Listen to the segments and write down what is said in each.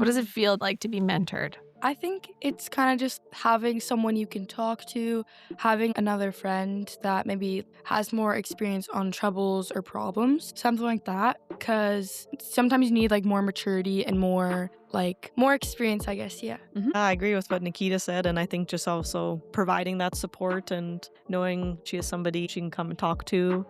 does it feel like to be mentored? I think it's kind of just having someone you can talk to, having another friend that maybe has more experience on troubles or problems, something like that. Because sometimes you need like more maturity and more experience, I guess. Yeah. I agree with what Nikita said, and I think just also providing that support and knowing she is somebody she can come and talk to.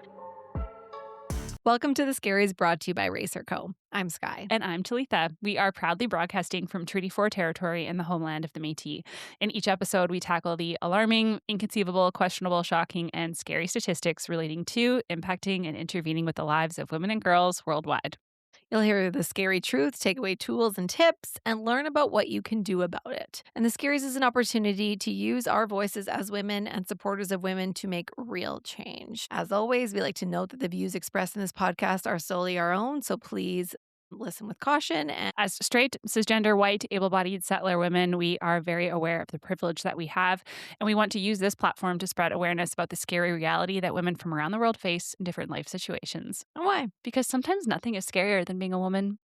Welcome to the Scaries, brought to you by Racer Co. I'm Sky. And I'm Talitha. We are proudly broadcasting from Treaty 4 territory in the homeland of the Métis. In each episode, we tackle the alarming, inconceivable, questionable, shocking, and scary statistics relating to, impacting, and intervening with the lives of women and girls worldwide. You'll hear the scary truth, take away tools and tips, and learn about what you can do about it. And the Scaries is an opportunity to use our voices as women and supporters of women to make real change. As always, we like to note that the views expressed in this podcast are solely our own, so please listen with caution. And as straight, cisgender, white, able-bodied settler women, we are very aware of the privilege that we have, and we want to use this platform to spread awareness about the scary reality that women from around the world face in different life situations. And why? Because sometimes nothing is scarier than being a woman.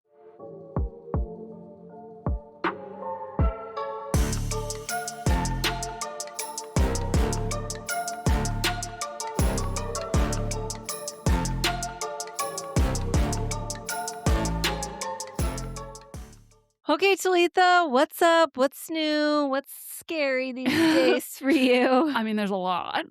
Okay, Talitha, what's up? What's new? What's scary these days for you? I mean, there's a lot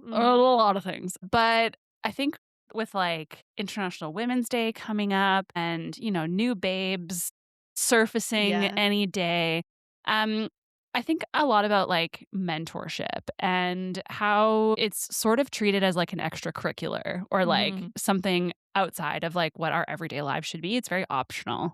of things. But I think with like International Women's Day coming up and, new babes surfacing any day, I think a lot about like mentorship and how it's sort of treated as like an extracurricular or like something outside of like what our everyday lives should be. It's very optional.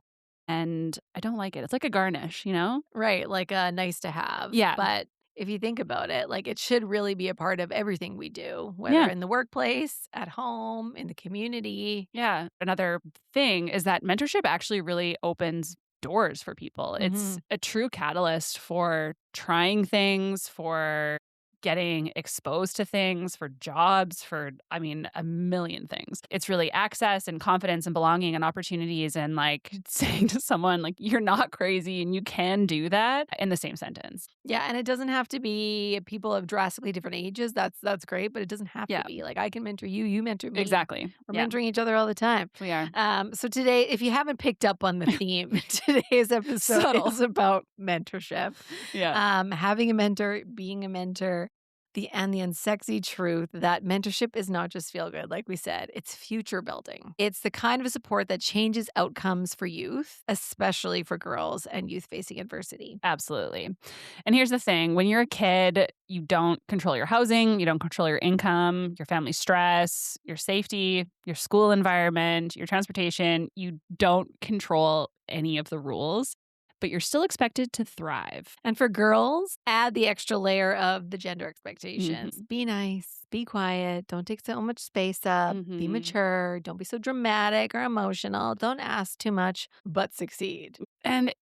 And I don't like it. It's like a garnish, Right, like a nice to have. Yeah. But if you think about it, like it should really be a part of everything we do, whether in the workplace, at home, in the community. Yeah. Another thing is that mentorship actually really opens doors for people. It's a true catalyst for trying things, for getting exposed to things, for jobs, for, a million things. It's really access and confidence and belonging and opportunities and like saying to someone like, you're not crazy and you can do that in the same sentence. Yeah. And it doesn't have to be people of drastically different ages. That's great, but it doesn't have to be. Like I can mentor you, you mentor me. Exactly. We're mentoring each other all the time. We are. So today, if you haven't picked up on the theme, today's episode is about mentorship. Yeah. Having a mentor, being a mentor. The unsexy truth that mentorship is not just feel good, like we said, it's future building. It's the kind of support that changes outcomes for youth, especially for girls and youth facing adversity. Absolutely. And here's the thing. When you're a kid, you don't control your housing, you don't control your income, your family stress, your safety, your school environment, your transportation. You don't control any of the rules, but you're still expected to thrive. And for girls, add the extra layer of the gender expectations. Be nice, be quiet, don't take so much space up, be mature, don't be so dramatic or emotional, don't ask too much, but succeed. And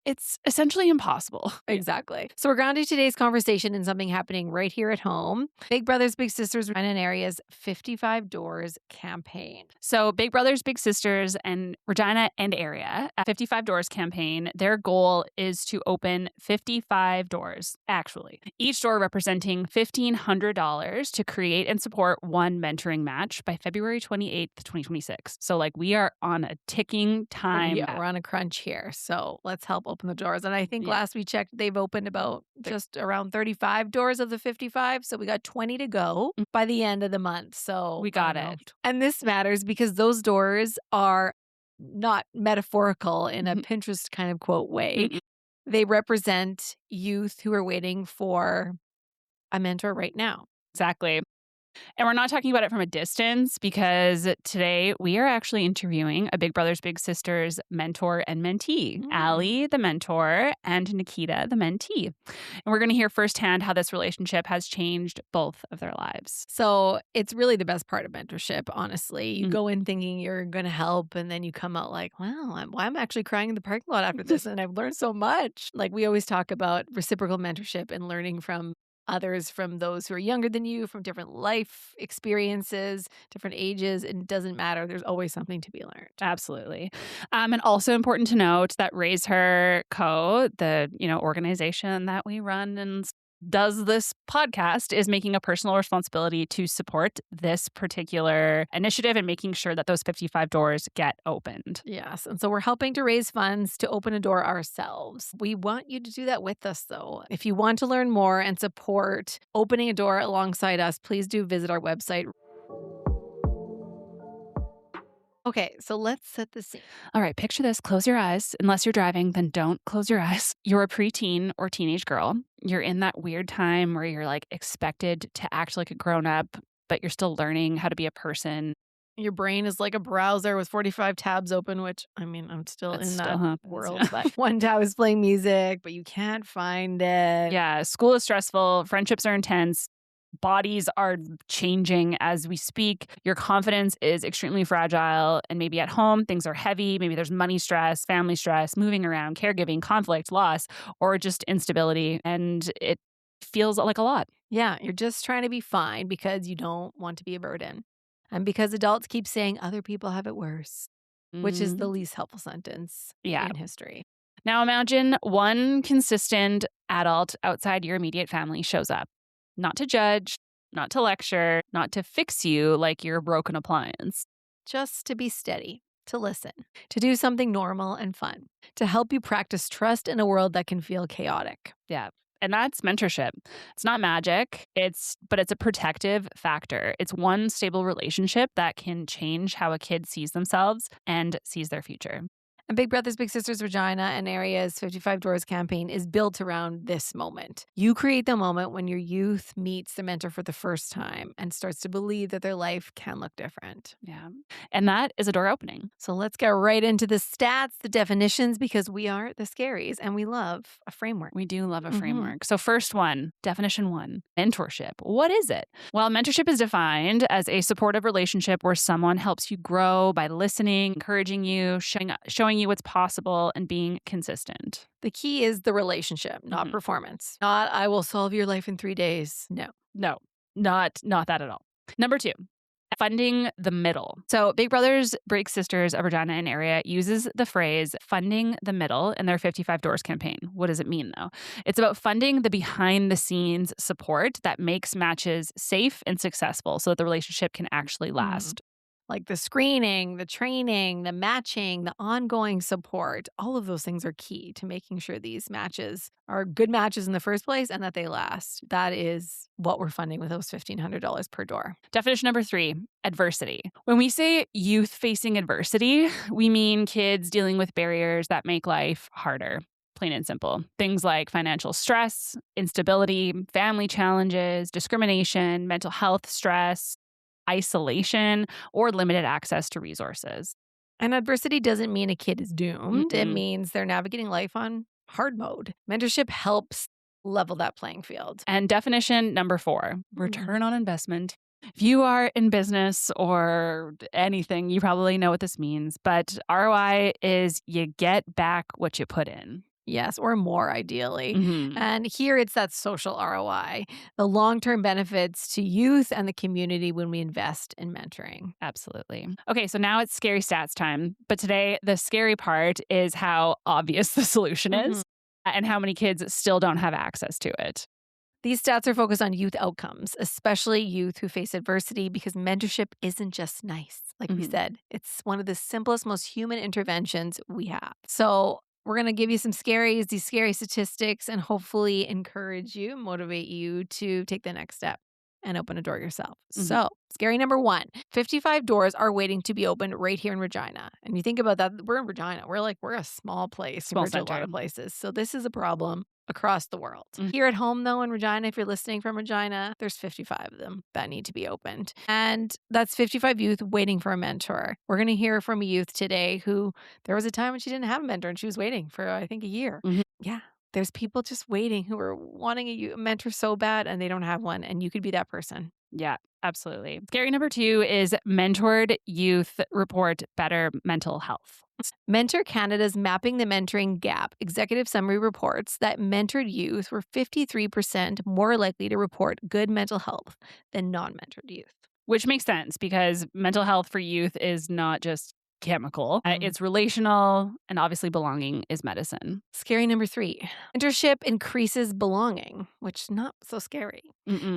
it's essentially impossible. Exactly. So we're grounding today's conversation in something happening right here at home. Big Brothers Big Sisters run an area's 55 Doors campaign. So Big Brothers Big Sisters and Regina and area at 55 Doors campaign, their goal is to open 55 doors, actually. Each door representing $1,500 to create and support one mentoring match by February 28th, 2026. So like we are on a ticking time. Yeah, we're on a crunch here. So let's help open the doors. And I think last we checked, they've opened about just around 35 doors of the 55. So we got 20 to go by the end of the month. So we got it. And this matters because those doors are not metaphorical in a Pinterest kind of quote way. They represent youth who are waiting for a mentor right now. Exactly. And we're not talking about it from a distance because today we are actually interviewing a Big Brothers Big Sisters mentor and mentee, Allie, the mentor, and Nikita, the mentee. And we're going to hear firsthand how this relationship has changed both of their lives. So it's really the best part of mentorship, honestly. You go in thinking you're going to help, and then you come out like, wow, I'm actually crying in the parking lot after this, and I've learned so much. Like we always talk about reciprocal mentorship and learning from others from those who are younger than you, from different life experiences, different ages. And it doesn't matter. There's always something to be learned. Absolutely. And also important to note that Raise Her Co., the organization that we run and does this podcast, is making a personal responsibility to support this particular initiative and making sure that those 55 doors get opened. Yes. And so we're helping to raise funds to open a door ourselves. We want you to do that with us, though. If you want to learn more and support opening a door alongside us, please do visit our website. Okay, so let's set the scene. All right, picture this. Close your eyes. Unless you're driving, then don't close your eyes. You're a preteen or teenage girl. You're in that weird time where you're like expected to act like a grown up, but you're still learning how to be a person. Your brain is like a browser with 45 tabs open, which, I mean, I'm still That in still that happens, world. yeah. But one tab is playing music, but you can't find it. Yeah, school is stressful. Friendships are intense. Bodies are changing as we speak. Your confidence is extremely fragile. And maybe at home, things are heavy. Maybe there's money stress, family stress, moving around, caregiving, conflict, loss, or just instability. And it feels like a lot. Yeah, you're just trying to be fine because you don't want to be a burden. And because adults keep saying other people have it worse, which is the least helpful sentence in history. Now imagine one consistent adult outside your immediate family shows up. Not to judge, not to lecture, not to fix you like you're a broken appliance. Just to be steady, to listen, to do something normal and fun, to help you practice trust in a world that can feel chaotic. Yeah. And that's mentorship. It's not magic, but it's a protective factor. It's one stable relationship that can change how a kid sees themselves and sees their future. And Big Brothers Big Sisters Regina and Area's 55 Doors campaign is built around this moment. You create the moment when your youth meets the mentor for the first time and starts to believe that their life can look different. Yeah. And that is a door opening. So let's get right into the stats, the definitions, because we are the Scaries and we love a framework. We do love a framework. So first one, definition one, mentorship. What is it? Well, mentorship is defined as a supportive relationship where someone helps you grow by listening, encouraging you, showing you what's possible, and being consistent. The key is the relationship, not performance. Not, I will solve your life in 3 days. No, not that at all. Number two, funding the middle. So Big Brothers Big Sisters of Regina and Area uses the phrase funding the middle in their 55 Doors campaign. What does it mean, though? It's about funding the behind-the-scenes support that makes matches safe and successful so that the relationship can actually last. Like the screening, the training, the matching, the ongoing support, all of those things are key to making sure these matches are good matches in the first place and that they last. That is what we're funding with those $1,500 per door. Definition number three, adversity. When we say youth facing adversity, we mean kids dealing with barriers that make life harder. Plain and simple. Things like financial stress, instability, family challenges, discrimination, mental health stress, isolation, or limited access to resources. And adversity doesn't mean a kid is doomed. It means they're navigating life on hard mode. Mentorship helps level that playing field. And definition number four, return on investment. If you are in business or anything, you probably know what this means. But ROI is you get back what you put in. Yes, or more ideally. And here it's that social ROI, the long-term benefits to youth and the community when we invest in mentoring. Absolutely. Okay, so now it's scary stats time. But today, the scary part is how obvious the solution is and how many kids still don't have access to it. These stats are focused on youth outcomes, especially youth who face adversity, because mentorship isn't just nice. Like we said, it's one of the simplest, most human interventions we have. So we're going to give you some scaries, these scary statistics, and hopefully encourage you, motivate you to take the next step and open a door yourself. So, scary number one, 55 doors are waiting to be opened right here in Regina. And you think about that, we're in Regina. We're a small place compared to a lot of places. So this is a problem across the world. Here at home, though, in Regina, if you're listening from Regina, there's 55 of them that need to be opened. And that's 55 youth waiting for a mentor. We're going to hear from a youth today who there was a time when she didn't have a mentor and she was waiting for, I think, a year. Yeah. There's people just waiting who are wanting a mentor so bad and they don't have one. And you could be that person. Yeah, absolutely. Scary number two is mentored youth report better mental health. Mentor Canada's Mapping the Mentoring Gap executive summary reports that mentored youth were 53% more likely to report good mental health than non-mentored youth. Which makes sense because mental health for youth is not just chemical. It's relational, and obviously belonging is medicine. Scary number 3. Mentorship increases belonging, which is not so scary,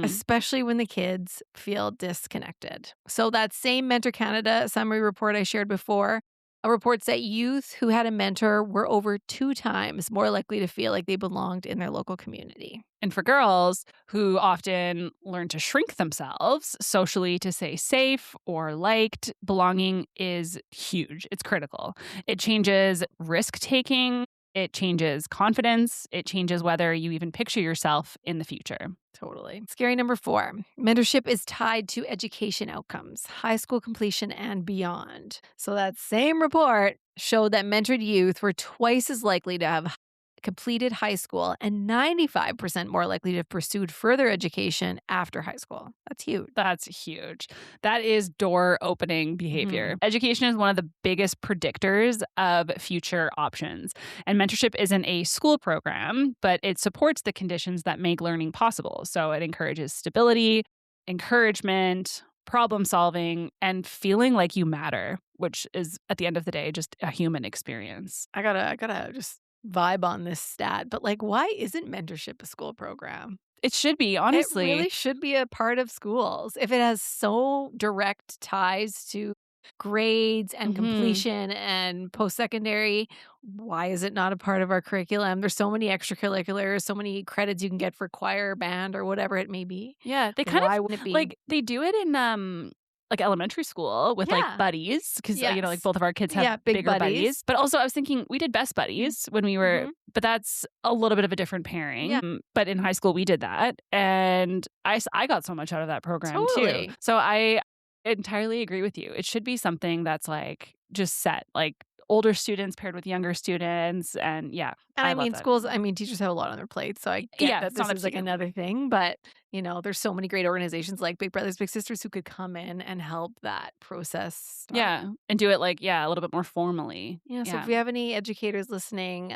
especially when the kids feel disconnected. So that same Mentor Canada summary report I shared before reports that youth who had a mentor were over 2 times more likely to feel like they belonged in their local community. And for girls who often learn to shrink themselves socially to stay safe or liked, belonging is huge. It's critical. It changes risk taking. It changes confidence. It changes whether you even picture yourself in the future. Totally. Scary number 4. Mentorship is tied to education outcomes, high school completion and beyond. So that same report showed that mentored youth were twice as likely to have completed high school and 95% more likely to have pursued further education after high school. That's huge. That's huge. That is door opening behavior. Education is one of the biggest predictors of future options. And mentorship isn't a school program, but it supports the conditions that make learning possible. So it encourages stability, encouragement, problem solving, and feeling like you matter, which is at the end of the day just a human experience. I gotta just vibe on this stat, but like, why isn't mentorship a school program? It should be, honestly. It really should be a part of schools. If it has so direct ties to grades and completion and post-secondary, why is it not a part of our curriculum? There's so many extracurriculars, so many credits you can get for choir, band, or whatever it may be. Yeah, they Why wouldn't it be? like they do it in like elementary school with like buddies because you know like both of our kids have big bigger buddies. But also I was thinking we did best buddies when we were, but that's a little bit of a different pairing. Yeah. But in high school we did that, and I got so much out of that program Totally. too. So I entirely agree with you. It should be something that's like just set, like older students paired with younger students, and And I mean, love that. schools, teachers have a lot on their plate, so I get that it's this not up is to like you. another thing, but, there's so many great organizations like Big Brothers Big Sisters who could come in and help that process start. Yeah, and do it like a little bit more formally. Yeah, so if we have any educators listening,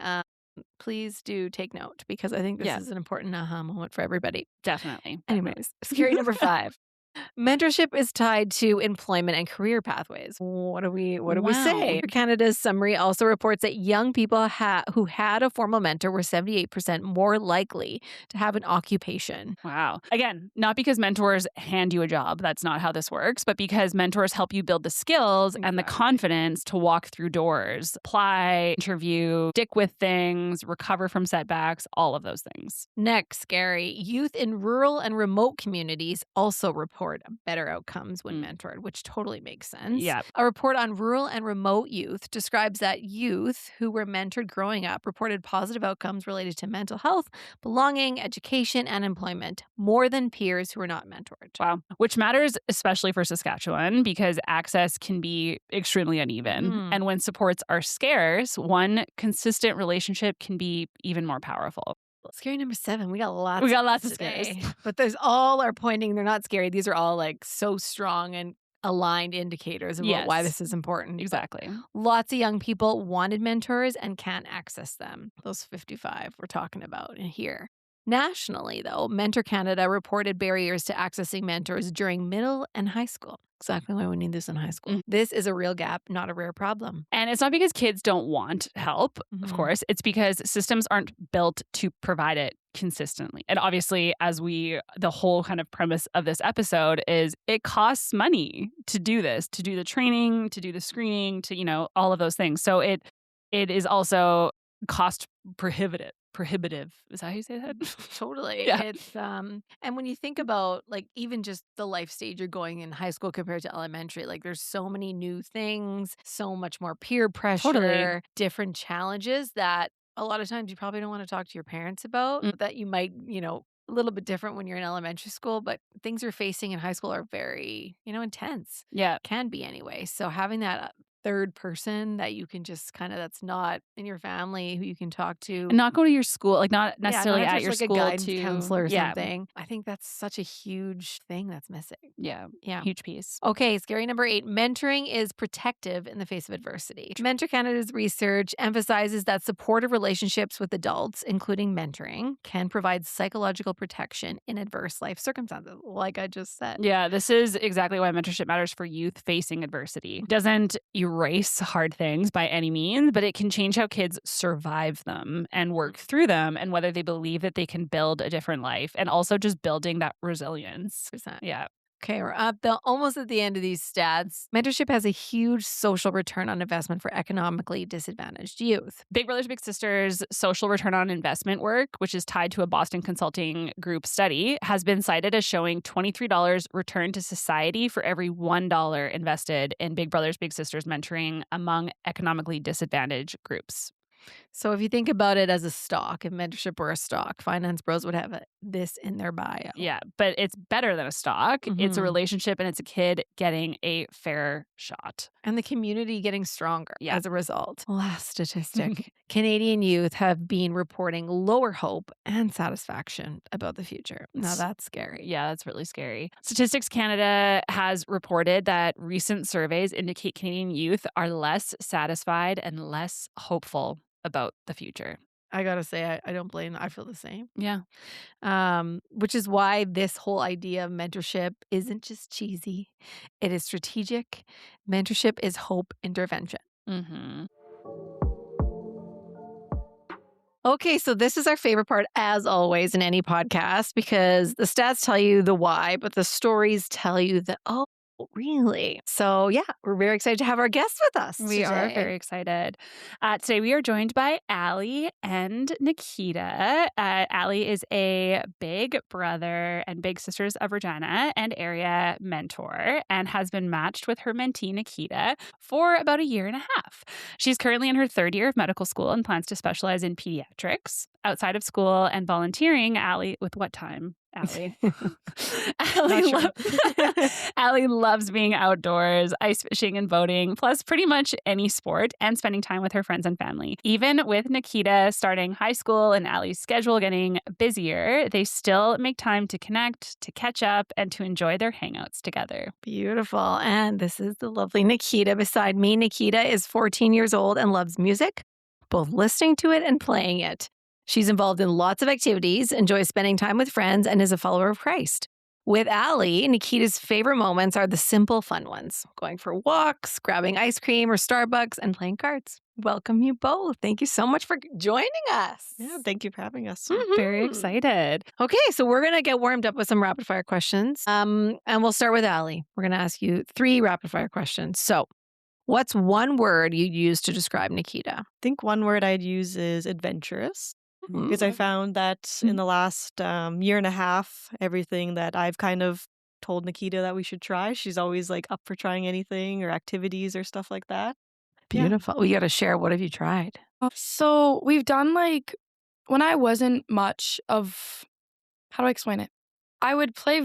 please do take note because I think this is an important aha moment for everybody. Definitely. Anyways, scary number 5. Mentorship is tied to employment and career pathways. What do we say? Canada's summary also reports that young people who had a formal mentor were 78% more likely to have an occupation. Wow. Again, not because mentors hand you a job. That's not how this works, but because mentors help you build the skills and the confidence to walk through doors, apply, interview, stick with things, recover from setbacks, all of those things. Next, scary. Youth in rural and remote communities also report better outcomes when mentored, which totally makes sense. Yeah. A report on rural and remote youth describes that youth who were mentored growing up reported positive outcomes related to mental health, belonging, education, and employment more than peers who were not mentored. Wow. Which matters especially for Saskatchewan because access can be extremely uneven. And when supports are scarce, one consistent relationship can be even more powerful. Scary number 7. We got lots. Of scares. But there's all are pointing. They're not scary. These are all like so strong and aligned indicators of why this is important. Exactly. But lots of young people wanted mentors and can't access them. Those 55 we're talking about here. Nationally, though, Mentor Canada reported barriers to accessing mentors during middle and high school. Exactly why we need this in high school. This is a real gap, not a rare problem. And it's not because kids don't want help, of course. It's because systems aren't built to provide it consistently. And obviously, the whole kind of premise of this episode is it costs money to do this, to do the training, to do the screening, to, all of those things. So it is also cost prohibitive. Is that how you say that? Totally. Yeah. It's and when you think about like even just the life stage you're going in high school compared to elementary, like there's so many new things, so much more peer pressure, different challenges that a lot of times you probably don't want to talk to your parents about that you might, a little bit different when you're in elementary school, but things you're facing in high school are very, intense. Yeah. Can be anyway. So having that third person that you can just that's not in your family who you can talk to. And not go to your school, like not necessarily not at just your like a school guidance to counselor or yeah, something. I think that's such a huge thing that's missing. yeah, Yeah. huge piece. Okay, scary number 8. Mentoring is protective in the face of adversity. Mentor Canada's research emphasizes that supportive relationships with adults, including mentoring, can provide psychological protection in adverse life circumstances, like I just said. Yeah, this is exactly why mentorship matters for youth facing adversity. It doesn't erase hard things by any means, but it can change how kids survive them and work through them and whether they believe that they can build a different life and also just building that resilience. Yeah. Okay, we're almost at the end of these stats. Mentorship has a huge social return on investment for economically disadvantaged youth. Big Brothers Big Sisters social return on investment work, which is tied to a Boston Consulting Group study, has been cited as showing $23 return to society for every $1 invested in Big Brothers Big Sisters mentoring among economically disadvantaged groups. So if you think about it as a stock, if mentorship were a stock, Finance Bros would have this in their bio. Yeah, but it's better than a stock. It's a relationship and it's a kid getting a fair shot. And the community getting stronger as a result. Last statistic. Canadian youth have been reporting lower hope and satisfaction about the future. Now that's scary. Yeah, that's really scary. Statistics Canada has reported that recent surveys indicate Canadian youth are less satisfied and less hopeful about the future. I gotta say, I don't blame them. I feel the same. Yeah. Which is why this whole idea of mentorship isn't just cheesy. It is strategic. Mentorship is hope intervention. Mm-hmm. Okay, so this is our favorite part, as always, in any podcast, because the stats tell you the why, but the stories tell you the, oh, really? So, yeah, we're very excited to have our guests with us. We are very excited. Today, we are joined by Allie and Nikita. Allie is a big brother and big sisters of Regina and area mentor and has been matched with her mentee, Nikita, for about a year and a half. She's currently in her third year of medical school and plans to specialize in pediatrics. Outside of school and volunteering, Allie, with what time? Allie. Allie loves being outdoors, ice fishing and boating, plus pretty much any sport and spending time with her friends and family. Even with Nikita starting high school and Allie's schedule getting busier, they still make time to connect, to catch up, and to enjoy their hangouts together. Beautiful. And this is the lovely Nikita beside me. Nikita is 14 years old and loves music, both listening to it and playing it. She's involved in lots of activities, enjoys spending time with friends, and is a follower of Christ. With Allie, Nikita's favorite moments are the simple, fun ones, going for walks, grabbing ice cream or Starbucks, and playing cards. Welcome you both. Thank you so much for joining us. Yeah, thank you for having us. Very excited. Okay, so we're going to get warmed up with some rapid fire questions. And we'll start with Allie. We're going to ask you 3 rapid fire questions. So, what's one word you'd use to describe Nikita? I think one word I'd use is adventurous. Because I found that in the last year and a half, everything that I've kind of told Nikita that we should try, she's always like up for trying anything or activities or stuff like that. Beautiful. Well, you got to share. What have you tried? So we've done when I wasn't much of, how do I explain it? I would play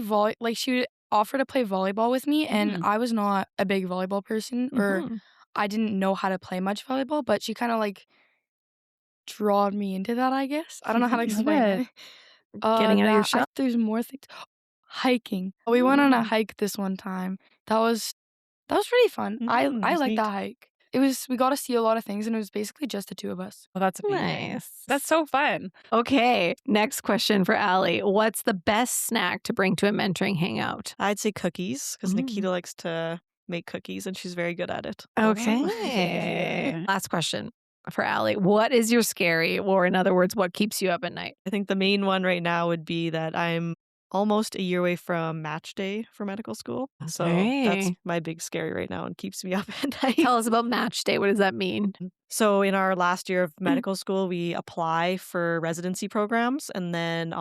she would offer to play volleyball with me, and I was not a big volleyball person, or I didn't know how to play much volleyball, but she kind of drawed me into that, I guess. I don't know how to explain it. Getting out of your shell. There's more things. Hiking. We went on a hike this one time. That was pretty fun. I liked that hike. We got to see a lot of things, and it was basically just the 2 of us. Well, that's amazing. Nice. That's so fun. Okay, next question for Allie. What's the best snack to bring to a mentoring hangout? I'd say cookies, because Nikita likes to make cookies, and she's very good at it. Okay. Last question for Allie. What is your scary, or in other words, what keeps you up at night? I think the main one right now would be that I'm almost a year away from match day for medical school. So that's my big scary right now and keeps me up at night. Tell us about match day. What does that mean? So in our last year of medical school, we apply for residency programs. And then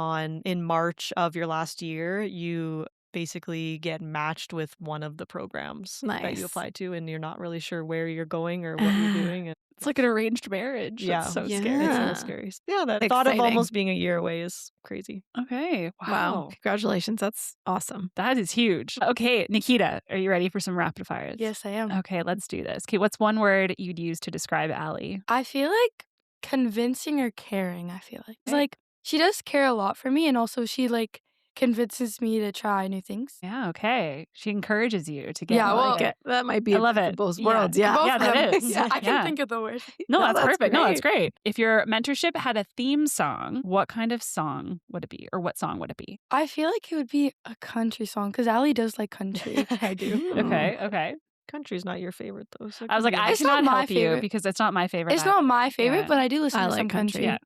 in March of your last year, you basically get matched with one of the programs that you Nice. apply to, and you're not really sure where you're going or what you're doing. And It's like an arranged marriage. yeah, That's so it's a scary. little scary. Yeah, that thought of Exciting. almost being a year away is crazy. Okay. Wow. Wow. Congratulations. That's awesome. That is huge. Okay, Nikita, are you ready for some rapid fires? Yes, I am. Okay, let's do this. Okay, what's one word you'd use to describe Allie? I feel like convincing or caring, I feel like. It's Okay. like she does care a lot for me, and also she like convinces me to try new things. Yeah, okay. She encourages you to get Yeah, I well, like it. That might be I a love best it. of both Yeah. worlds. Yeah. Both Yeah, of that them. is. Yeah, I can Yeah. think of the word. No, that's that's perfect. No, that's great. great. If your mentorship had a theme song, what kind of song would it be? Or what song would it be? I feel like it would be a country song because Allie does like country. I do. Okay, okay. Country's not your favorite though. So it I was could like, be I It's not cannot my help you favorite. because it's not my favorite. It's not my favorite, Yeah. but I do listen I to like some country. country. Yeah.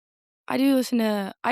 I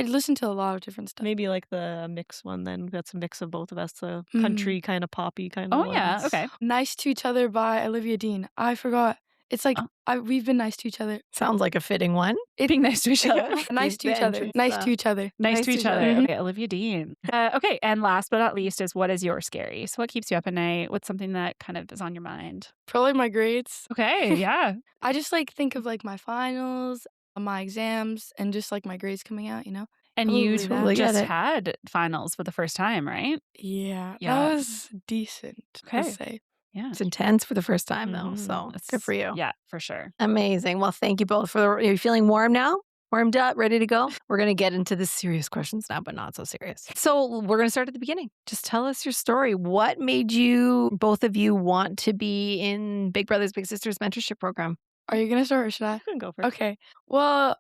listen to a lot of different stuff. maybe like the mix one then. That's a mix of both of us. The Mhm. country kind of poppy kind of Oh, yeah. ones. Okay. Nice to Each Other by Olivia Dean. I forgot. It's like Oh. we've been nice to each other. Sounds like a fitting one. Being nice to each other. Nice to The each other. entrance Nice stuff. to each other. Nice to each other. Mhm. Okay, Olivia Dean. Okay, and last but not least is what is your scary? So what keeps you up at night? What's something that kind of is on your mind? Probably my grades. Okay, yeah. I just like think of like my finals, my exams, and just like my grades coming out, you know? And you Probably that. Totally get just it. had finals for the first time, right? Yeah. Yeah. That was decent, Okay. I'd say. Yeah. It's intense for the first time, though. Mhm. So It's- good for you. Yeah, for sure. Amazing. Well, thank you both for the. Are you feeling warm now? Warmed up, ready to go? We're going to get into the serious questions now, but not so serious. So we're going to start at the beginning. Just tell us your story. What made you, both of you, want to be in Big Brothers Big Sisters mentorship program? Are you gonna start or should I? You can go first. Okay. Well,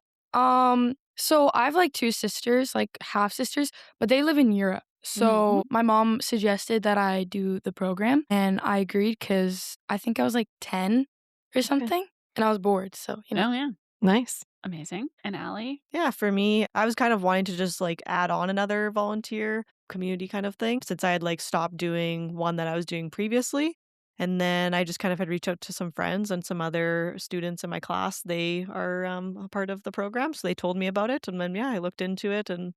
so I have like two sisters, like half sisters, but they live in Europe. So my mom suggested that I do the program, and I agreed because I think I was like 10 or something, and I was bored. So Oh, yeah. Nice. Amazing. And Allie? Yeah, for me, I was kind of wanting to just like add on another volunteer community kind of thing since I had like stopped doing one that I was doing previously. And then I just kind of had reached out to some friends and some other students in my class. They are a part of the program. So they told me about it. And then, yeah, I looked into it and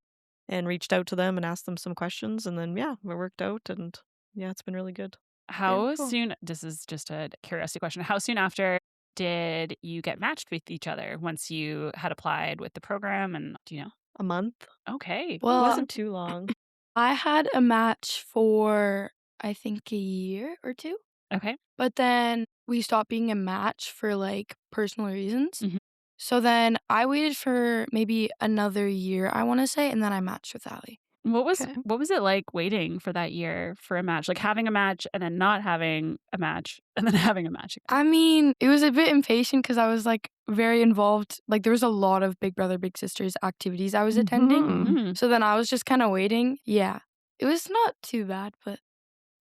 reached out to them and asked them some questions. And then, yeah, it worked out. And yeah, it's been really good. How cool. soon, this is just a curiosity question, how soon after did you get matched with each other once you had applied with the program? And do you know? A month. Okay. It Well, wasn't too long. I had a match for I think a year or two, Okay. but then we stopped being a match for like personal reasons. Mhm. So then I waited for maybe another year, I want to say, and then I matched with Allie. What was Okay. what was it like waiting for that year for a match? Like having a match and then not having a match and then having a match. I mean, it was a bit impatient because I was like very involved. Like there was a lot of Big Brother Big Sisters activities I was attending. Mhm. Mhm. So then I was just kind of waiting. Yeah. It was not too bad, but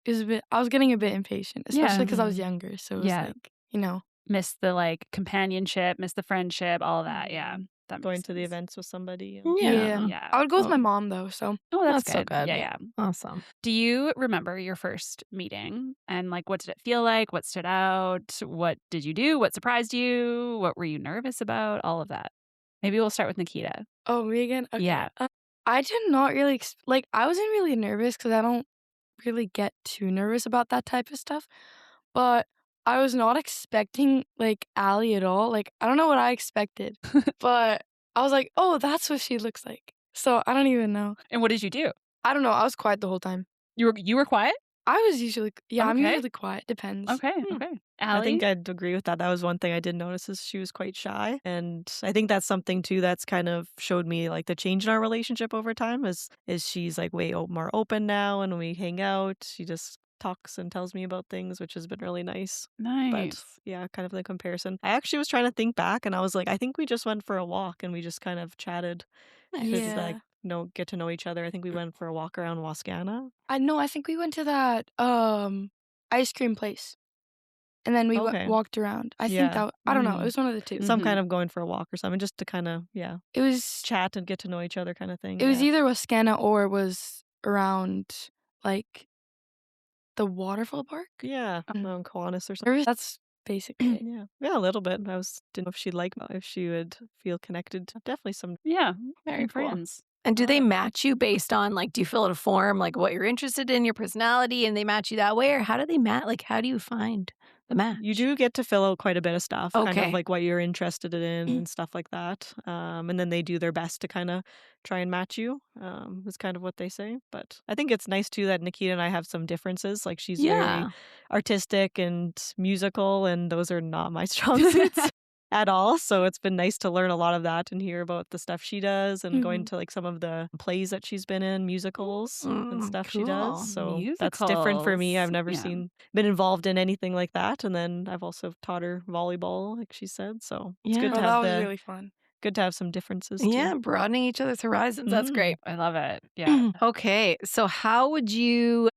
it was a bit I was getting a bit impatient, especially because I was younger. So it was Yeah. like, you know. Miss the like companionship, miss the friendship, all of that. Yeah. That Going makes to the sense. events with somebody. And Yeah. Yeah. I would go with my Well, mom though, so Oh, that's so good. good. Yeah, yeah. Awesome. Do you remember your first meeting and like what did it feel like? What stood out? What did you do? What surprised you? What were you nervous about? All of that. Maybe we'll start with Nikita. oh, me again? Okay. Yeah. I did not really like I wasn't really nervous because I don't really get too nervous about that type of stuff. But I was not expecting like Allie at all. Like I don't know what I expected, but I was like, oh, that's what she looks like. So I don't even know. And what did you do? I don't know. I was quiet the whole time. You were quiet? I was usually I'm Okay. usually quiet. Depends. Okay. Okay. I Allie? think I'd agree with that. That was one thing I did notice is she was quite shy. And I think that's something too that's kind of showed me like the change in our relationship over time is she's like way more open now and we hang out. She just talks and tells me about things, which has been really nice. But Nice. yeah, kind of the comparison. I actually was trying to think back and I was like, I think we just went for a walk and we just kind of chatted to like Yeah. get to know each other. I think we went for a walk around Wascana. I know. I think we went to that ice cream place, and then we Okay. walked around. I think Yeah. that I don't know. It Mhm. was one of the two. Some Mhm. kind of going for a walk or something just to kind of, yeah, It was chat and get to know each other kind of thing. it was Yeah. either Wascana or it was around like the waterfall park. Yeah, Mm. around Kiwanis or something. That's basically it. Yeah, yeah, a little bit. Didn't know if she'd like if she would feel connected. Definitely some. Yeah. Very Some cool. friends. And do they Oh. match you based on, like, do you fill out a form, like, what you're interested in, your personality, and they match you that way? Or how do they like, how do you find the You match? do get to fill out quite a bit of stuff, kind of Okay. like what you're interested in and stuff like that. And then they do their best to kind of try and match you, is kind of what they say. But I think it's nice too that Nikita and I have some differences. Like she's very Yeah. artistic and musical, and those are not my strong suits at all. So it's been nice to learn a lot of that and hear about the stuff she does and going Mhm. to like some of the plays that she's been in, musicals and stuff she does. Cool. So that's different for me. I've Musicals. never Yeah. been involved in anything like that, and then I've also taught her volleyball, like she said, so it's good Yeah. to Oh, that have was really fun. some differences too. Yeah, broadening each other's horizons. That's Mhm. great. I love it. Yeah. Okay, so how would you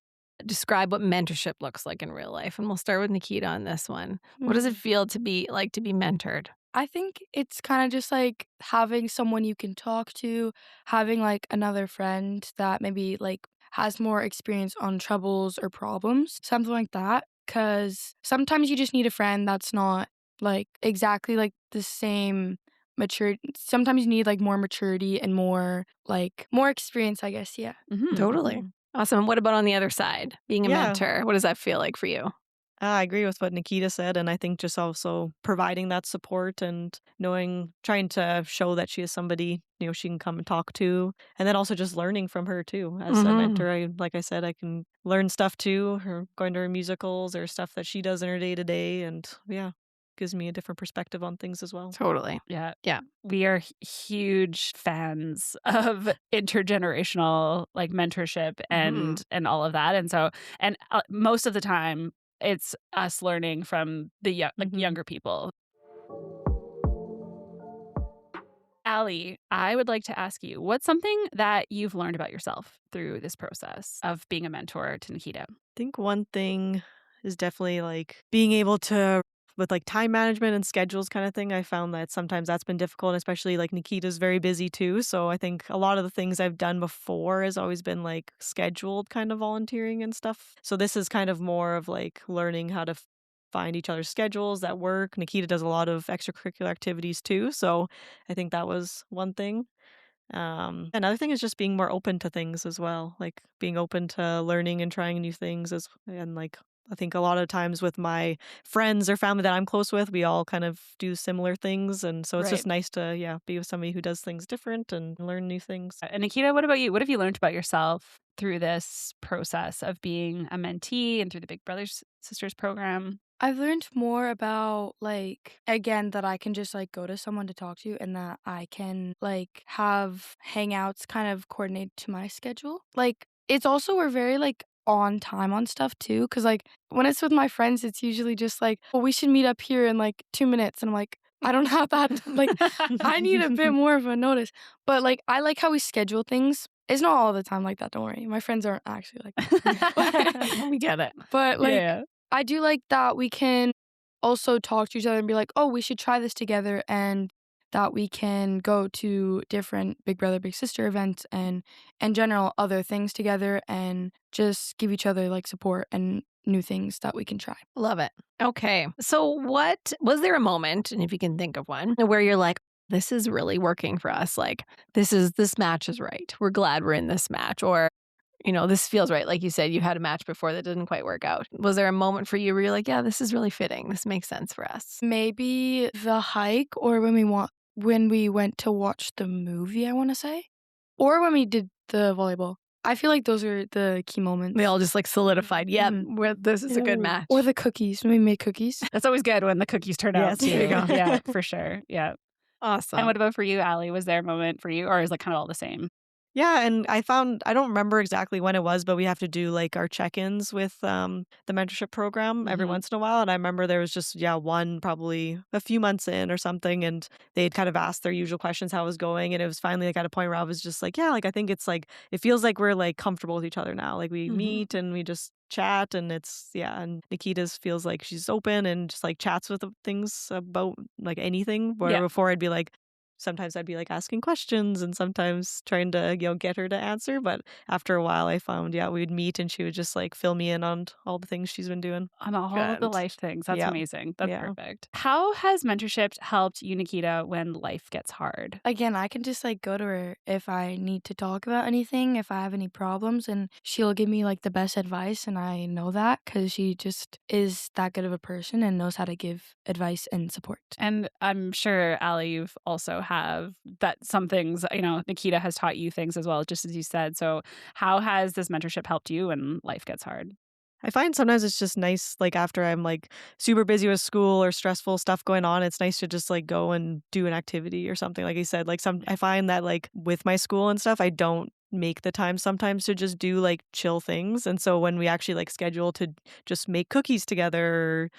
describe what mentorship looks like in real life? And we'll start with Nikita on this one. What does it Hmm. feel to be like to be mentored? I think it's kind of just like having someone you can talk to, having like another friend that maybe like has more experience on troubles or problems, something like that. Cause sometimes you just need a friend that's not like exactly like the same maturity. Sometimes you need like more maturity and more experience, I guess. Yeah. Mhm. Totally. Mhm. Awesome. And what about on the other side, being a Yeah, mentor? What does that feel like for you? I agree with what Nikita said, and I think just also providing that support and trying to show that she is somebody, she can come and talk to, and then also just learning from her too. As a Mhm. mentor, like I said, I can learn stuff too, her going to her musicals or stuff that she does in her day to day, and yeah, gives me a different perspective on things as well. Totally. Yeah. Yeah. We are huge fans of intergenerational like mentorship Mhm. and all of that. And so most of the time it's us learning from the like Mhm. younger people. Allie, I would like to ask you, what's something that you've learned about yourself through this process of being a mentor to Nikita? Think one thing is definitely like being able to with like time management and schedules kind of thing. I found that sometimes that's been difficult, and especially like Nikita's very busy too. So I think a lot of the things I've done before has always been like scheduled kind of volunteering and stuff. So this is kind of more of like learning how to find each other's schedules that work. Nikita does a lot of extracurricular activities too. So I think that was one thing. Another thing is just being more open to things as well, like being open to learning and trying new things and like I think a lot of times with my friends or family that I'm close with, we all kind of do similar things, and so it's Right. just nice to be with somebody who does things different and learn new things. And Nikita, what about you? What have you learned about yourself through this process of being a mentee and through the Big Brothers Sisters program? I've learned more about like again that I can just like go to someone to talk to and that I can like have hangouts kind of coordinated to my schedule. Like it's also we're very like on time on stuff too cuz like when it's with my friends it's usually just like, "Well, we should meet up here in like 2 minutes." And I'm like, "I don't have that like I need a bit more of a notice." But like I like how we schedule things. It's not all the time like that, don't worry. My friends aren't actually like that. We get it. But like Yeah. I do like that we can also talk to each other and be like, "Oh, we should try this together," and that we can go to different Big Brother Big Sister events and in general other things together and just give each other like support and new things that we can try. Love it. Okay. So, what was there a moment, and if you can think of one, where you're like, this is really working for us? Like, this match is right. We're glad we're in this match. Or, this feels right. Like you said, you had a match before that didn't quite work out. Was there a moment for you where you're like, yeah, this is really fitting. This makes sense for us? Maybe the hike or when we went to watch the movie, I want to say, or when we did the volleyball. I feel like those are the key moments. They all just like solidified. Yep, Mhm. this is a good Ooh. match. Or the cookies. When we made cookies. That's always good when the cookies turn out Yes, too. there you go. Yeah, for sure. Yeah. Awesome. And what about for you, Allie? Was there a moment for you or is it kind of all the same? Yeah, and I don't remember exactly when it was, but we have to do like our check-ins with the mentorship program every Mhm. once in a while. And I remember there was just one probably a few months in or something, and they'd kind of asked their usual questions how it was going, and it was finally like at a point where I was just like, yeah, like I think it's like it feels like we're like comfortable with each other now. Like we Mhm. meet and we just chat, and and Nikita's feels like she's open and just like chats with things about like anything. Where Yeah. before I'd be like, sometimes I'd be like asking questions and sometimes trying to, get her to answer. But after a while, I found, we'd meet and she would just like fill me in on all the things she's been doing. On all of the Good. life things. That's Yeah. amazing. That's Yeah. perfect. How has mentorship helped you, Nikita, when life gets hard? Again, I can just like go to her if I need to talk about anything, if I have any problems, and she'll give me like the best advice. And I know that because she just is that good of a person and knows how to give advice and support. And I'm sure, Allie, you've also have that some things, Nikita has taught you things as well, just as you said. So how has this mentorship helped you when life gets hard? I find sometimes it's just nice, like after I'm like super busy with school or stressful stuff going on, it's nice to just like go and do an activity or something. Like you said, like I find that like with my school and stuff, I don't make the time sometimes to just do like chill things. And so when we actually like schedule to just make cookies together or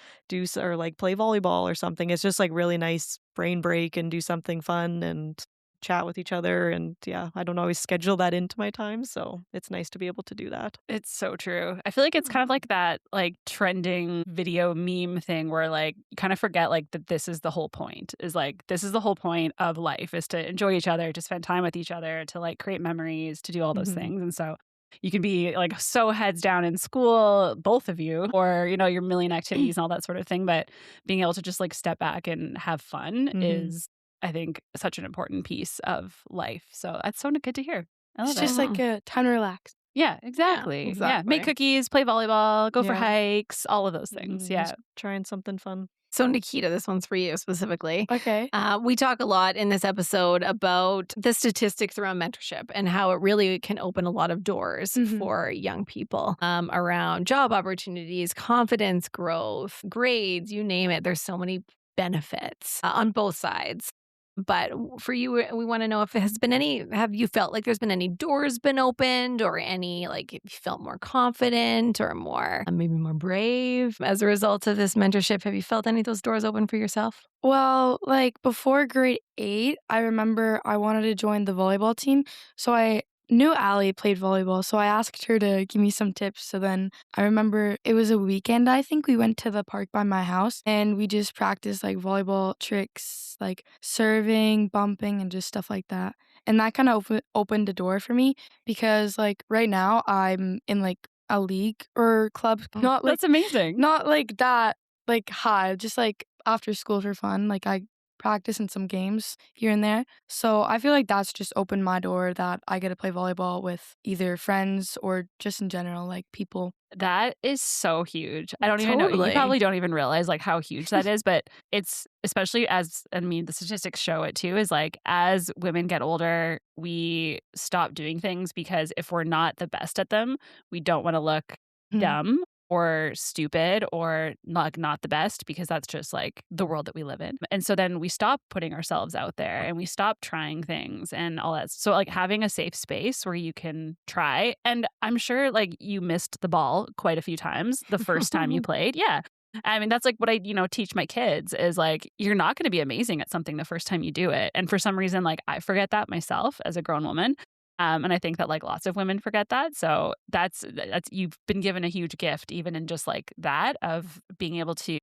or like play volleyball or something, it's just like really nice brain break and do something fun and chat with each other. And I don't always schedule that into my time. So it's nice to be able to do that. It's so true. I feel like it's kind of like that like trending video meme thing where like you kind of forget like that this is the whole point is like this is the whole point of life is to enjoy each other, to spend time with each other, to like create memories, to do all those things. And so you can be like so heads down in school, both of you, or your million activities and all that sort of thing. But being able to just like step back and have fun is, I think, such an important piece of life. So that's so good to hear. I love It's it. just like a time to relax. Yeah, exactly. Yeah, make exactly. cookies, play volleyball, go for Yeah. hikes, all of those things. Yeah. Just trying something fun. So, Nikita, this one's for you specifically. Okay. We talk a lot in this episode about the statistics around mentorship and how it really can open a lot of doors for young people around job opportunities, confidence growth, grades, you name it. There's so many benefits on both sides. But for you, we want to know if it has been have you felt like there's been any doors been opened or any, like, if you felt more confident or more, maybe more brave as a result of this mentorship? Have you felt any of those doors open for yourself? Well, like before grade 8, I remember I wanted to join the volleyball team. So I knew Allie played volleyball. So I asked her to give me some tips. So then I remember it was a weekend, I think we went to the park by my house and we just practiced like volleyball tricks, like serving, bumping, and just stuff like that. And that kind of opened the door for me because like right now I'm in like a league or club, not like That's amazing. not like that, like high, just like after school for fun. Like I practice in some games here and there. So I feel like that's just opened my door that I get to play volleyball with either friends or just in general, like people. That is so huge. I don't even know. You Totally. probably don't even realize like how huge that is, but it's especially the statistics show it too, is like as women get older, we stop doing things because if we're not the best at them, we don't want to look dumb or stupid or not the best because that's just like the world that we live in. And so then we stop putting ourselves out there and we stop trying things and all that. So like having a safe space where you can try, and I'm sure like you missed the ball quite a few times the first time you played. Yeah. I mean, that's like what I, teach my kids is like, you're not going to be amazing at something the first time you do it. And for some reason, like I forget that myself as a grown woman. And I think that like lots of women forget that. So that's you've been given a huge gift, even in just like that of being able to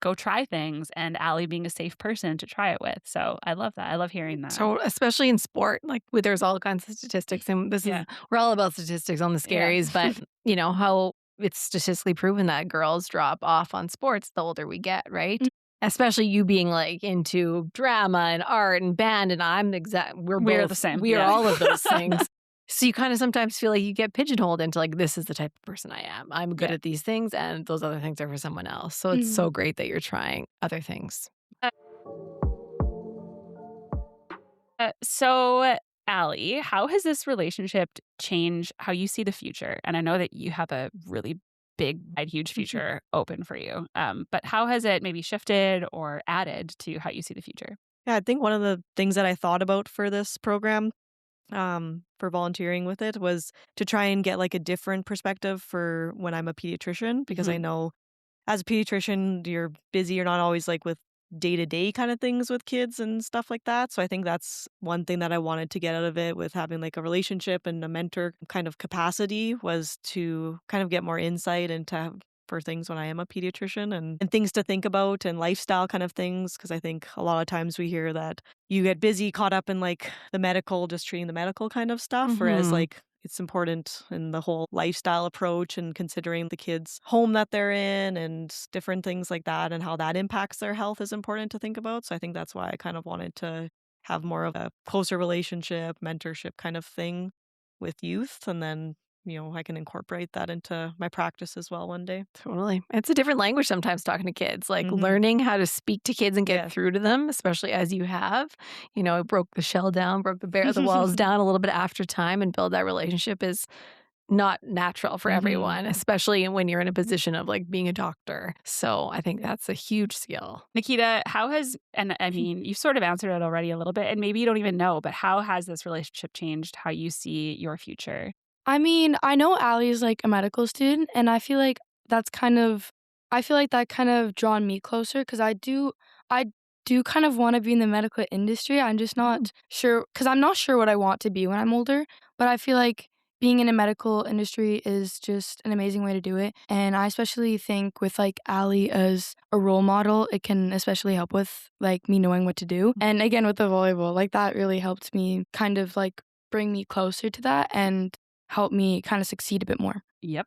go try things and Allie being a safe person to try it with. So I love that. I love hearing that. So, especially in sport, like there's all kinds of statistics, and we're all about statistics on the Scaries, but how it's statistically proven that girls drop off on sports the older we get, right? Especially you being like into drama and art and band, and I'm we're the same. We are all of those things. So you kind of sometimes feel like you get pigeonholed into like, this is the type of person I am. I'm good at these things, and those other things are for someone else. So it's so great that you're trying other things. So, Allie, how has this relationship changed how you see the future? And I know that you have a really big, wide, huge future open for you. But how has it maybe shifted or added to how you see the future? Yeah, I think one of the things that I thought about for this program, for volunteering with it, was to try and get like a different perspective for when I'm a pediatrician, because I know as a pediatrician, you're busy, you're not always like with day-to-day kind of things with kids and stuff like that. So I think that's one thing that I wanted to get out of it with having like a relationship and a mentor kind of capacity, was to kind of get more insight and to for things when I am a pediatrician and things to think about and lifestyle kind of things. Because I think a lot of times we hear that you get busy, caught up in like the medical, just treating the medical kind of stuff, whereas like it's important in the whole lifestyle approach and considering the kids' home that they're in and different things like that and how that impacts their health is important to think about. So I think that's why I kind of wanted to have more of a closer relationship, mentorship kind of thing with youth. And then, I can incorporate that into my practice as well one day. Totally. It's a different language sometimes talking to kids, like Mhm. learning how to speak to kids and get Yes. through to them, especially as you have. It broke the shell down, broke the walls down a little bit after time and build that relationship is not natural for everyone, especially when you're in a position of like being a doctor. So I think that's a huge skill. Nikita, and I mean, you've sort of answered it already a little bit, and maybe you don't even know, but how has this relationship changed how you see your future? I mean, I know Allie is like a medical student, and I feel like that kind of drawn me closer because I do kind of want to be in the medical industry. I'm just not sure because I'm not sure what I want to be when I'm older, but I feel like being in a medical industry is just an amazing way to do it. And I especially think with like Allie as a role model, it can especially help with like me knowing what to do. And again, with the volleyball, like that really helped me kind of like bring me closer to that and help me kind of succeed a bit more. Yep.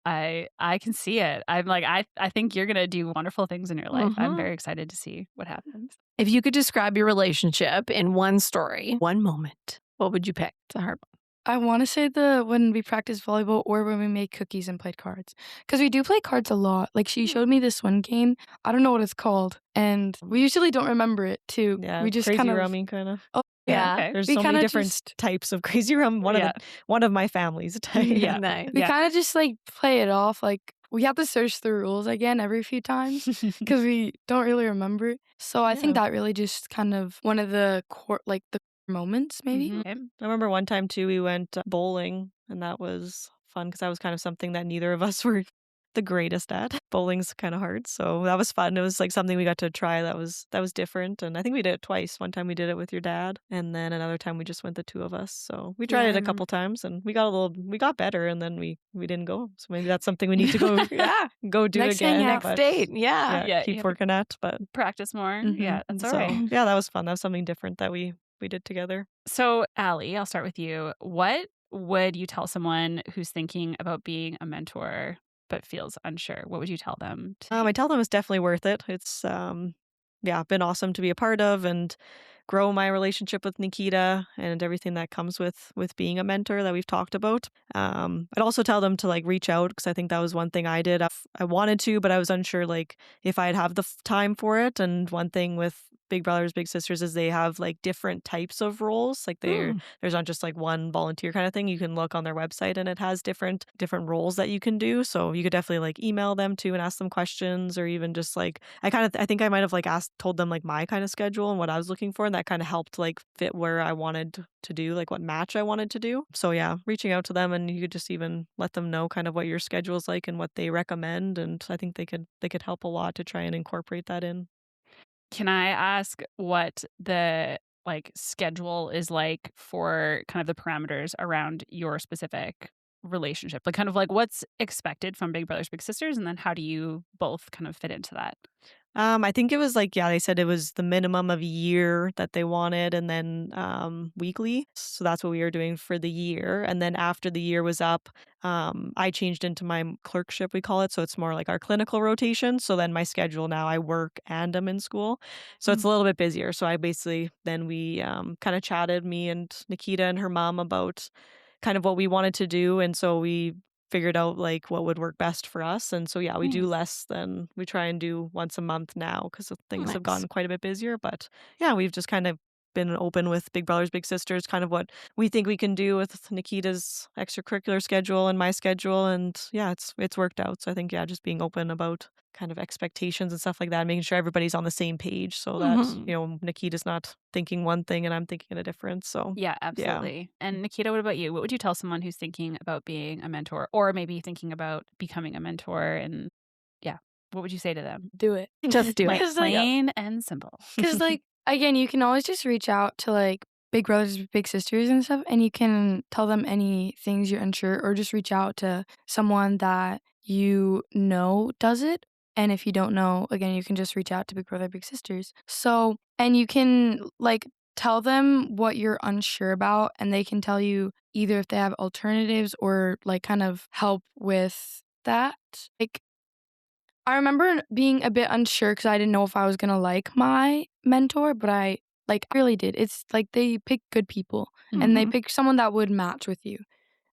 I can see it. I'm like, I think you're going to do wonderful things in your life. I'm very excited to see what happens. If you could describe your relationship in one story, one moment, what would you pick? It's a hard one. I want to say when we practice volleyball or when we make cookies and played cards. Because we do play cards a lot. Like she showed me this one game. I don't know what it's called. And we usually don't remember it too. Yeah, we just crazy kind of rummy kind of. Oh, yeah. Okay. There's We so many kinda different just- types of crazy rum. One of my family's type. Yeah. Nice. We kind of just like play it off. Like we have to search the rules again every few times because we don't really remember. So I think Yeah. that really just kind of one of the the moments maybe. Okay. I remember one time too, we went bowling, and that was fun because that was kind of something that neither of us were the greatest at. Bowling's kind of hard, so that was fun. It was like something we got to try that was different, and I think we did it twice. One time we did it with your dad, and then another time we just went the two of us. So we tried Yeah, it I a couple times, and we got better, and then we didn't go. So maybe that's something we need to go go do Next again. hangout. but- Date. Yeah. Yeah, you keep have to working at. But practice more. Mhm. Yeah, that's all so right. yeah, that was fun. That was something different that we did together. So, Allie, I'll start with you. What would you tell someone who's thinking about being a mentor but feels unsure? What would you tell them? I tell them it's definitely worth it. It's been awesome to be a part of and grow my relationship with Nikita and everything that comes with being a mentor that we've talked about. I'd also tell them to like reach out because I think that was one thing I did. I wanted to, but I was unsure like if I'd have the time for it. And one thing with Big Brothers Big Sisters is they have like different types of roles. Like there's not just like one volunteer kind of thing. You can look on their website and it has different roles that you can do. So you could definitely like email them too and ask them questions, or even just like I think I might have like told them like my kind of schedule and what I was looking for, and that kind of helped like fit where I wanted to do, like what match I wanted to do. So yeah, reaching out to them, and you could just even let them know kind of what your schedule is like and what they recommend, and I think they could help a lot to try and incorporate that in. Can I ask what the schedule is like for kind of the parameters around your specific relationship? Like kind of like what's expected from Big Brothers Big Sisters, and then how do you both kind of fit into that? I think it was like, they said it was the minimum of a year that they wanted, and then weekly. So that's what we were doing for the year. And then after the year was up, I changed into my clerkship, we call it. So it's more like our clinical rotation. So then my schedule now, I work and I'm in school. So it's a little bit busier. So then we kind of chatted, me and Nikita and her mom, about kind of what we wanted to do. And so we figured out like what would work best for us. And so yeah, we do less than we try and do once a month now because things have Nice. gotten quite a bit busier. But yeah, we've just kind of been open with Big Brothers Big Sisters, kind of what we think we can do with Nikita's extracurricular schedule and my schedule. And yeah, it's worked out. So I think just being open about kind of expectations and stuff like that, making sure everybody's on the same page so that Nikita's not thinking one thing and I'm thinking a different. So Yeah, absolutely. And Nikita, what about you? What would you tell someone who's thinking about being a mentor, or maybe thinking about becoming a mentor? And yeah, what would you say to them? Do it. Just do it. Because like, Plain and simple. Because, like, again, you can always just reach out to, like, Big Brothers, Big Sisters and stuff, and you can tell them any things you're unsure, or just reach out to someone that you know does it. And if you don't know, again, you can just reach out to Big Brother, Big Sisters. So, and you can like tell them what you're unsure about, and they can tell you either if they have alternatives or like kind of help with that. Like, I remember being a bit unsure because I didn't know if I was going to like my mentor, but I really did. It's like they pick good people and they pick someone that would match with you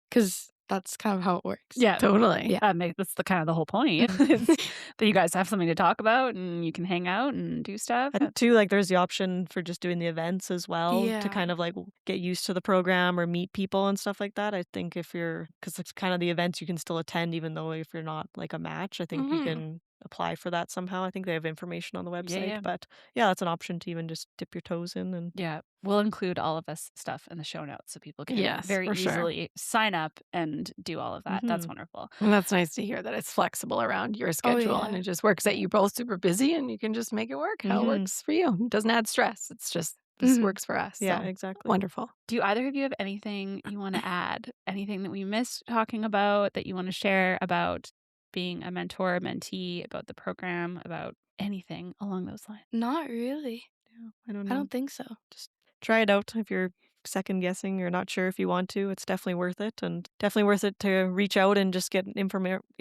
because that's kind of how it works. Yeah, Totally. Yeah. That's the kind of the whole point. That you guys have something to talk about and you can hang out and do stuff. I think too, like there's the option for just doing the events as well Yeah. to kind of like get used to the program or meet people and stuff like that. I think because it's kind of the events you can still attend even though if you're not like a match, I think you can apply for that somehow. I think they have information on the website, yeah. but yeah, that's an option to even just dip your toes in and Yeah, we'll include all of this stuff in the show notes so people can Yes, very for sure. easily sign up and do all of that. That's wonderful. And that's nice to hear that it's flexible around your schedule and yeah. it just works that you're both super busy and you can just make it work how it works for you. It doesn't add stress. It's just this works for us. yeah, So, exactly. wonderful. Do either of you have anything you want to add? Anything that we missed talking about that you want to share about being a mentor, a mentee, about the program, about anything along those lines? Not really. Yeah, I don't I know. don't think so. Just try it out if you're second guessing or not sure if you want to. It's definitely worth it, and definitely worth it to reach out and just get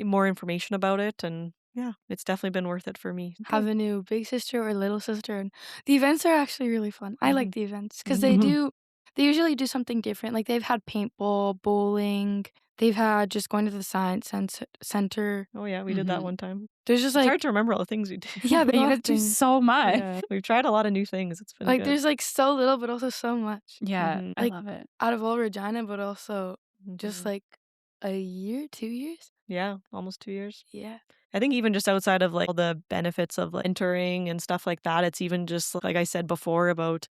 more information about it. And yeah, it's definitely been worth it for me. Have a new big sister or little sister, and the events are actually really fun. I like the events because they usually do something different. Like they've had paintball, bowling. They've had just going to the science center. Oh yeah, we did that one time. There's just It's like hard to remember all the things we did. yeah, You guys do so much. Yeah, we've tried a lot of new things. It's been like good. there's like so little, but also so much. Yeah, I Like, love it. out of all Regina, but also just like a year, 2 years. Yeah, almost 2 years. Yeah. I think even just outside of like all the benefits of like, entering and stuff like that, it's even just like I said before about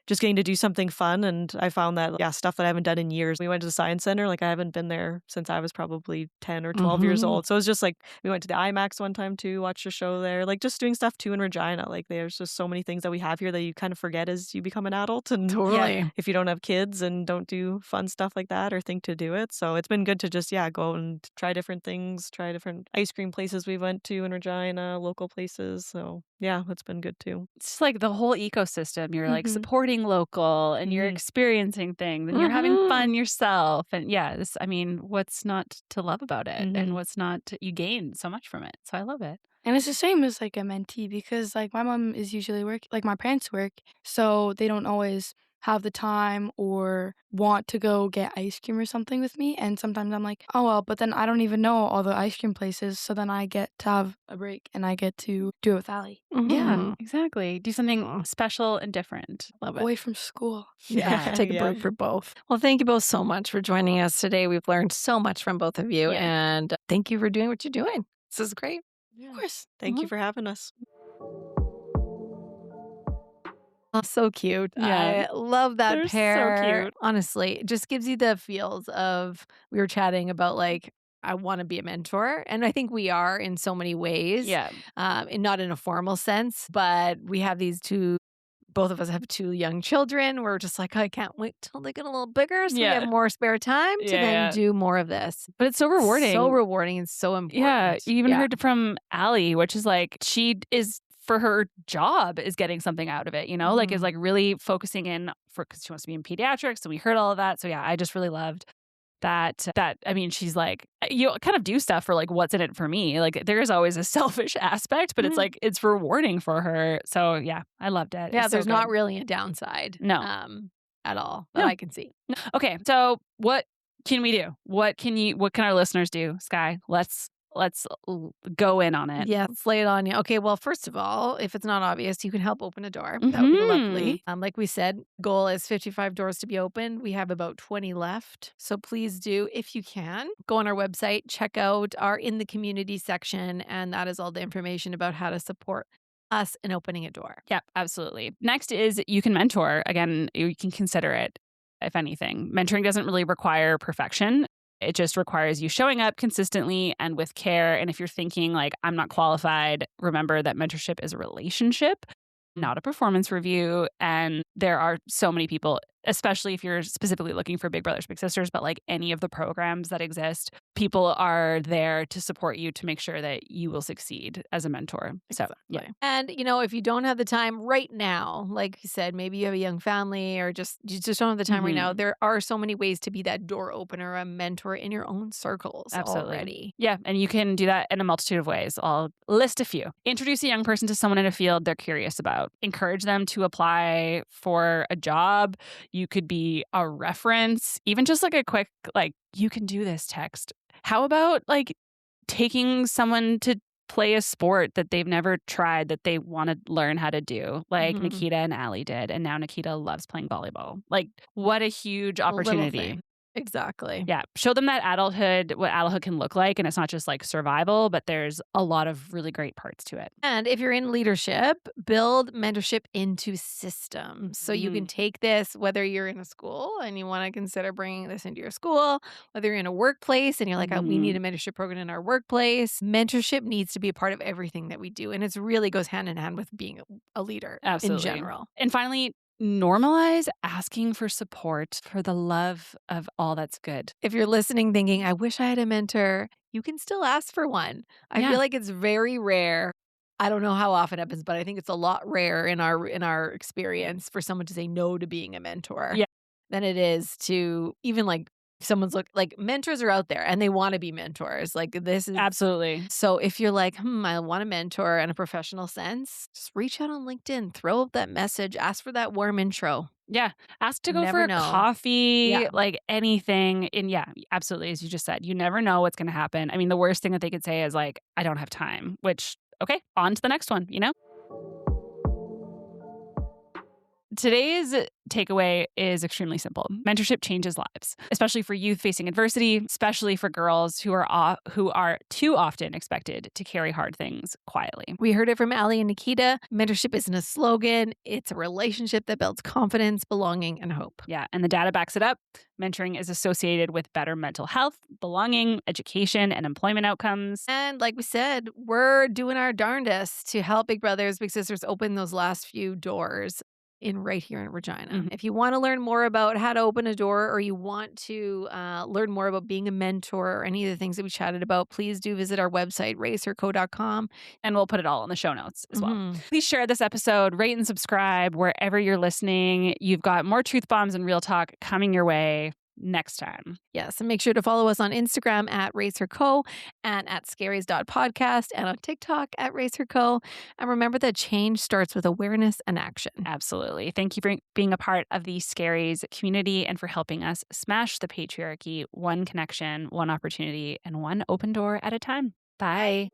just getting to do something fun. And I found that, yeah, stuff that I haven't done in years. We went to the science center. Like I haven't been there since I was probably 10 or 12 years old. So it's just like we went to the IMAX one time too, watched a show there, like just doing stuff too in Regina. Like there's just so many things that we have here that you kind of forget as you become an adult. And Totally. if you don't have kids and don't do fun stuff like that or think to do it. So it's been good to just, go and try different things, try different ice cream places we went to in Regina, local places. So yeah, it's been good too. It's like the whole ecosystem. You're like supporting local and you're experiencing things and you're having fun yourself. And yeah, what's not to love about it and what's not you gain so much from it. So I love it. And it's the same as like a mentee because like my mom is usually like my parents work, so they don't always have the time or want to go get ice cream or something with me. And sometimes I'm like, oh well, but then I don't even know all the ice cream places. So then I get to have a break and I get to do it with Allie. Yeah, exactly. Do something special and different. Love it. Away from school. Yeah, take a break for both. Well, thank you both so much for joining us today. We've learned so much from both of you, and thank you for doing what you're doing. This is great. Of course. Thank you for having us. Oh, so cute. Yeah. I love that They're so pair. cute. Honestly, it just gives you the feels of we were chatting about like I want to be a mentor, and I think we are in so many ways. Yeah. And not in a formal sense, but we have these two. Both of us have two young children. We're just like, I can't wait till they get a little bigger so we have more spare time to then do more of this. But it's so rewarding. So rewarding and so important. Yeah. You even heard from Allie, which is like she is for her job is getting something out of it, like is like really focusing in because she wants to be in pediatrics. And we heard all of that. So yeah, I just really loved that she's like, you kind of do stuff for like what's in it for me. Like there is always a selfish aspect, but it's like it's rewarding for her. So yeah, I loved it. Yeah, It's there's so not good. really a downside. No. At all that I can see. Okay, so what can we do? What can our listeners do, Sky? Let's go in on it. Yeah, let's lay it on you. Okay, well, first of all, if it's not obvious, you can help open a door. That would be lovely. Like we said, goal is 55 doors to be opened. We have about 20 left. So please do, if you can, go on our website, check out our In the Community section, and that is all the information about how to support us in opening a door. Yep, absolutely. Next is you can mentor. Again, you can consider it, if anything. Mentoring doesn't really require perfection. It just requires you showing up consistently and with care. And if you're thinking like, I'm not qualified, remember that mentorship is a relationship, not a performance review. And there are so many people especially if you're specifically looking for Big Brothers Big Sisters, but like any of the programs that exist, people are there to support you to make sure that you will succeed as a mentor. So, yeah. And, if you don't have the time right now, like you said, maybe you have a young family or you just don't have the time right now. There are so many ways to be that door opener, a mentor in your own circles already. Yeah. And you can do that in a multitude of ways. I'll list a few. Introduce a young person to someone in a field they're curious about. Encourage them to apply for a job. You could be a reference, even just like a quick, like, you can do this text. How about like taking someone to play a sport that they've never tried that they want to learn how to do, like Nikita and Allie did. And now Nikita loves playing volleyball. Like, what a huge opportunity. Exactly. Yeah. Show them that what adulthood can look like. And it's not just like survival, but there's a lot of really great parts to it. And if you're in leadership, build mentorship into systems. So you can take this, whether you're in a school and you want to consider bringing this into your school, whether you're in a workplace and you're like, we need a mentorship program in our workplace. Mentorship needs to be a part of everything that we do. And it really goes hand in hand with being a leader in general. And finally, normalize asking for support for the love of all that's good. If you're listening thinking, I wish I had a mentor, you can still ask for one. I feel like it's very rare. I don't know how often it happens, but I think it's a lot rare in our experience for someone to say no to being a mentor than it is to even like someone's like mentors are out there and they want to be mentors. Like this is absolutely. So if you're like, I want a mentor in a professional sense, just reach out on LinkedIn, throw up that message, ask for that warm intro. Yeah. Ask to go for a coffee, like anything. And yeah, absolutely. As you just said, you never know what's going to happen. I mean, the worst thing that they could say is like, I don't have time, which, okay, on to the next one, Today's takeaway is extremely simple. Mentorship changes lives, especially for youth facing adversity, especially for girls who are too often expected to carry hard things quietly. We heard it from Allie and Nikita. Mentorship isn't a slogan. It's a relationship that builds confidence, belonging, and hope. Yeah, and the data backs it up. Mentoring is associated with better mental health, belonging, education, and employment outcomes. And like we said, we're doing our darndest to help Big Brothers, Big Sisters open those last few doors right here in Regina. If you want to learn more about how to open a door or you want to learn more about being a mentor or any of the things that we chatted about, please do visit our website, raceherco.com. And we'll put it all in the show notes as well. Please share this episode, rate and subscribe wherever you're listening. You've got more truth bombs and real talk coming your way next time. Yes, and make sure to follow us on Instagram at RaceHerCo and at Scaries.podcast and on TikTok at RaceHerCo. And remember that change starts with awareness and action. Absolutely. Thank you for being a part of the Scaries community and for helping us smash the patriarchy, one connection, one opportunity, and one open door at a time. Bye.